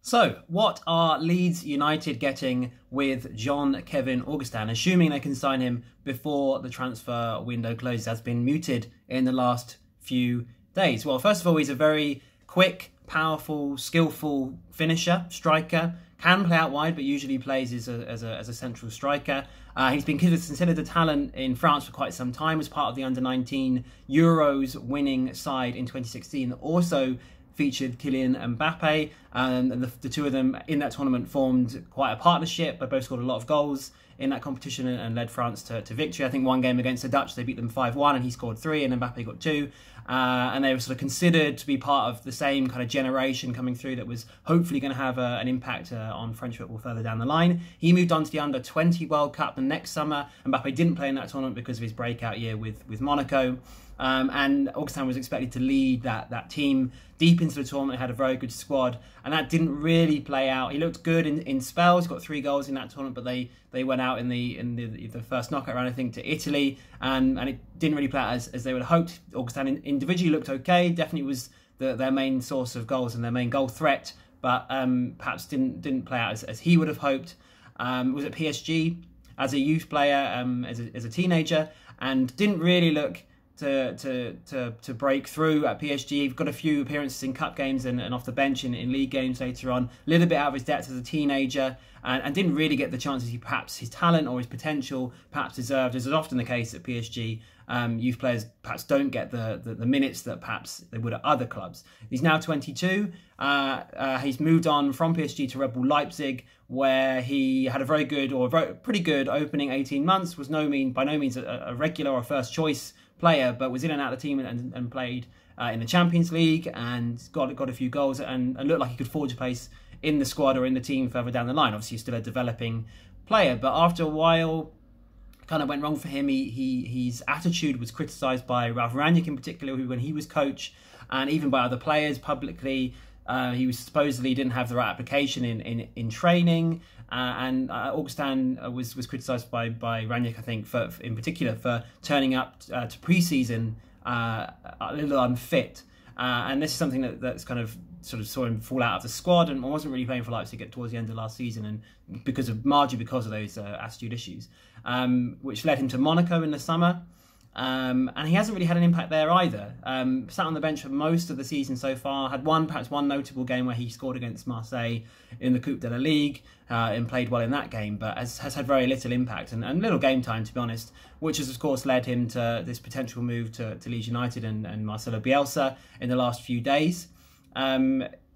So, what are Leeds United getting with Jean-Kévin Augustin, assuming they can sign him before the transfer window closes? Has been mooted in the last few days. Well, first of all, he's a very quick, powerful, skillful finisher, striker. Can play out wide, but usually plays as a central striker. He's been considered a talent in France for quite some time as part of the under-19 Euros winning side in 2016. Also featured Kylian Mbappe, and the two of them in that tournament formed quite a partnership. They both scored a lot of goals in that competition and led France to victory. I think one game against the Dutch, they beat them 5-1 and he scored 3 and Mbappe got 2. And they were sort of considered to be part of the same kind of generation coming through that was hopefully going to have an impact on French football further down the line. He moved on to the Under-20 World Cup the next summer. Mbappe didn't play in that tournament because of his breakout year with Monaco. And Augustin was expected to lead that team deep into the tournament. Had a very good squad, and that didn't really play out. He looked good in spells, got 3 goals in that tournament, but they went out in the first knockout round, I think, to Italy, and it didn't really play out as they would have hoped. Augustin individually looked okay, definitely was their main source of goals and their main goal threat, but perhaps didn't play out as he would have hoped. Was at PSG as a youth player, as a teenager, and didn't really look to break through at PSG. He's got a few appearances in cup games and off the bench in league games later on. A little bit out of his depth as a teenager, and didn't really get the chances his talent or his potential perhaps deserved, as is often the case at PSG. Youth players perhaps don't get the minutes that perhaps they would at other clubs. He's now 22. He's moved on from PSG to Red Bull Leipzig, where he had a very good or pretty good opening 18 months. Was by no means a regular or first choice player, but was in and out of the team and played in the Champions League and got a few goals and looked like he could forge a place in the squad or in the team further down the line. Obviously, he's still a developing player, but after a while, kind of went wrong for him. His attitude was criticised by Ralf Rangnick in particular, who, when he was coach, and even by other players publicly. He was supposedly didn't have the right application in training, and Augustin was criticised by Rangnick, I think, in particular for turning up to pre-season a little unfit, and this is something that's kind of sort of saw him fall out of the squad and wasn't really playing for Leipzig towards the end of last season, and because of those attitude issues, which led him to Monaco in the summer. And he hasn't really had an impact there either. Sat on the bench for most of the season so far. Had perhaps one notable game where he scored against Marseille in the Coupe de la Ligue and played well in that game, but has had very little impact and little game time, to be honest, which has of course led him to this potential move to Leeds United and Marcelo Bielsa in the last few days.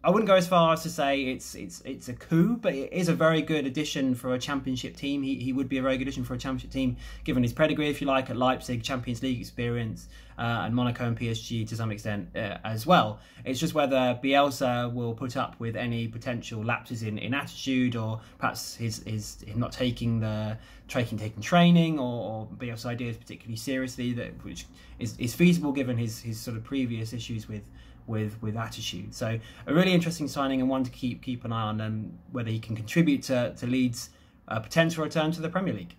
I wouldn't go as far as to say it's a coup, but it is a very good addition for a championship team. He would be a very good addition for a championship team, given his pedigree, if you like, at Leipzig, Champions League experience, and Monaco and PSG to some extent as well. It's just whether Bielsa will put up with any potential lapses in attitude, or perhaps him not taking training, or Bielsa's ideas particularly seriously, which is feasible given his sort of previous issues with attitude. So a really interesting signing, and one to keep an eye on, whether he can contribute to Leeds' potential return to the Premier League.